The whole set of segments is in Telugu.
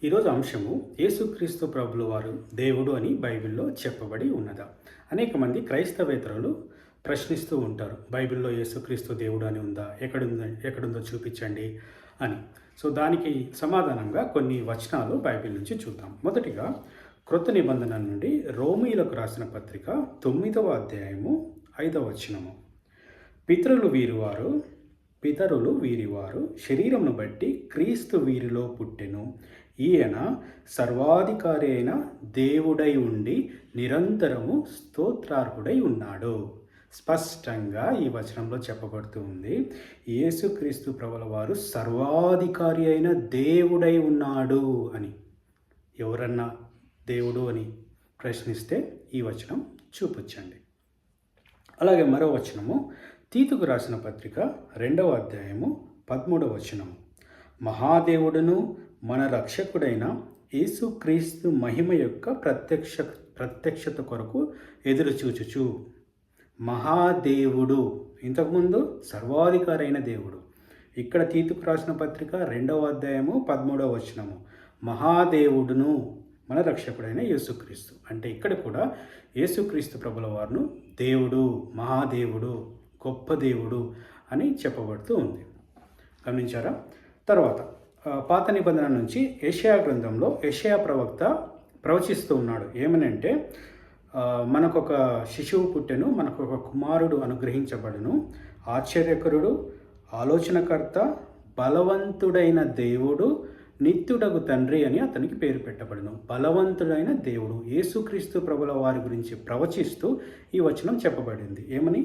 ఈరోజు అంశము యేసుక్రీస్తు ప్రభుల వారు దేవుడు అని బైబిల్లో చెప్పబడి ఉన్నదా? అనేక మంది క్రైస్తవేతరులు ప్రశ్నిస్తూ ఉంటారు. బైబిల్లో యేసుక్రీస్తు దేవుడు అని ఉందా? ఎక్కడుందో చూపించండి అని. సో దానికి సమాధానంగా కొన్ని వచనాలు బైబిల్ నుంచి చూద్దాం. మొదటిగా క్రొత్త నిబంధన నుండి రోమీయులకు రాసిన పత్రిక 9వ అధ్యాయము 5వ వచనము. పితరులు వీరివారు శరీరమును బట్టి క్రీస్తు వీరిలో పుట్టెను. ఈయన సర్వాధికారి అయిన దేవుడై ఉండి నిరంతరము స్తోత్రార్హుడై ఉన్నాడు. స్పష్టంగా ఈ వచనంలో చెప్పబడుతూ ఉంది, యేసుక్రీస్తు ప్రభుల వారు సర్వాధికారి అయిన దేవుడై ఉన్నాడు అని. ఎవరన్నా దేవుడు అని ప్రశ్నిస్తే ఈ వచనం చూపించండి. అలాగే మరో వచనము తీతుకు రాసిన పత్రిక 2వ అధ్యాయము 13వ వచనము. మహాదేవుడును మన రక్షకుడైన యేసుక్రీస్తు మహిమ యొక్క ప్రత్యక్షత కొరకు ఎదురుచూచుచు. మహాదేవుడు, ఇంతకుముందు సర్వాధికారైన దేవుడు. ఇక్కడ తీతుకు రాసిన పత్రిక 2వ అధ్యాయము 13వ వచనము. మహాదేవుడును మన రక్షకుడైన యేసుక్రీస్తు అంటే ఇక్కడ కూడా యేసుక్రీస్తు ప్రభుల వారిను దేవుడు, మహాదేవుడు, గొప్ప దేవుడు అని చెప్పబడుతూ ఉంది. గమనించారా? తర్వాత పాత నిబంధన నుంచి యెషయా గ్రంథంలో యెషయా ప్రవక్త ప్రవచిస్తూ ఉన్నాడు. ఏమనంటే, మనకొక శిశువు పుట్టెను, మనకొక కుమారుడు అనుగ్రహించబడును, ఆశ్చర్యకరుడు, ఆలోచనకర్త, బలవంతుడైన దేవుడు, నిత్యుడగు తండ్రి అని అతనికి పేరు పెట్టబడును. బలవంతుడైన దేవుడు యేసుక్రీస్తు ప్రభుల వారి గురించి ప్రవచిస్తూ ఈ వచనం చెప్పబడింది. ఏమని?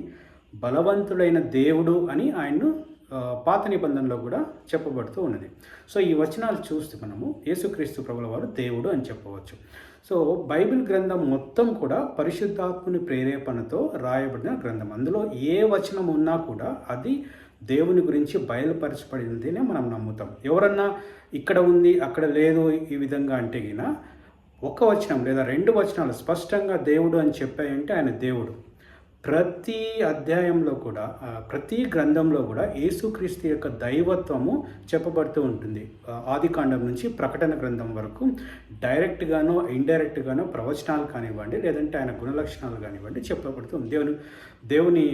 బలవంతుడైన దేవుడు అని ఆయన్ను పాత నిబంధనలో కూడా చెప్పబడుతూ ఉన్నది. సో ఈ వచనాలు చూస్తే మనము యేసుక్రీస్తు ప్రభుల వారు దేవుడు అని చెప్పవచ్చు. సో బైబిల్ గ్రంథం మొత్తం కూడా పరిశుద్ధాత్ముని ప్రేరేపణతో రాయబడిన గ్రంథం. అందులో ఏ వచనం ఉన్నా కూడా అది దేవుని గురించి బయలుపరచబడిందినే మనం నమ్ముతాం. ఎవరన్నా ఇక్కడ ఉంది అక్కడ లేదు ఈ విధంగా అంటే గిన ఒక వచనం లేదా 2 వచనాలు స్పష్టంగా దేవుడు అని చెప్పాయంటే ఆయన దేవుడు. ప్రతి అధ్యాయంలో కూడా ప్రతి గ్రంథంలో కూడా యేసుక్రీస్తు యొక్క దైవత్వము చెప్పబడుతూ ఉంటుంది. ఆదికాండం నుంచి ప్రకటన గ్రంథం వరకు డైరెక్ట్గానో ఇండైరెక్ట్గానో ప్రవచనాలు కానివ్వండి, లేదంటే ఆయన గుణలక్షణాలు కానివ్వండి చెప్పబడుతుంది. దేవుని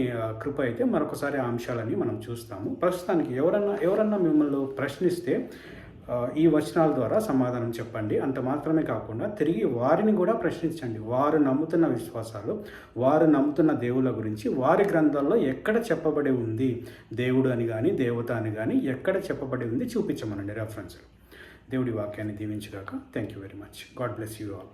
కృప అయితే మరొకసారి ఆ అంశాలని మనం చూస్తాము. ప్రస్తుతానికి ఎవరన్నా మిమ్మల్ని ప్రశ్నిస్తే ఈ వచనాల ద్వారా సమాధానం చెప్పండి. అంత మాత్రమే కాకుండా తిరిగి వారిని కూడా ప్రశ్నించండి. వారు నమ్ముతున్న విశ్వాసాలు, వారు నమ్ముతున్న దేవుళ్ళ గురించి వారి గ్రంథాల్లో ఎక్కడ చెప్పబడి ఉంది దేవుడు అని కానీ దేవత అని కానీ ఎక్కడ చెప్పబడి ఉంది చూపించమనండి రెఫరెన్స్లు. దేవుడి వాక్యాన్ని దీవించుగాక. Thank you very much. God bless you all.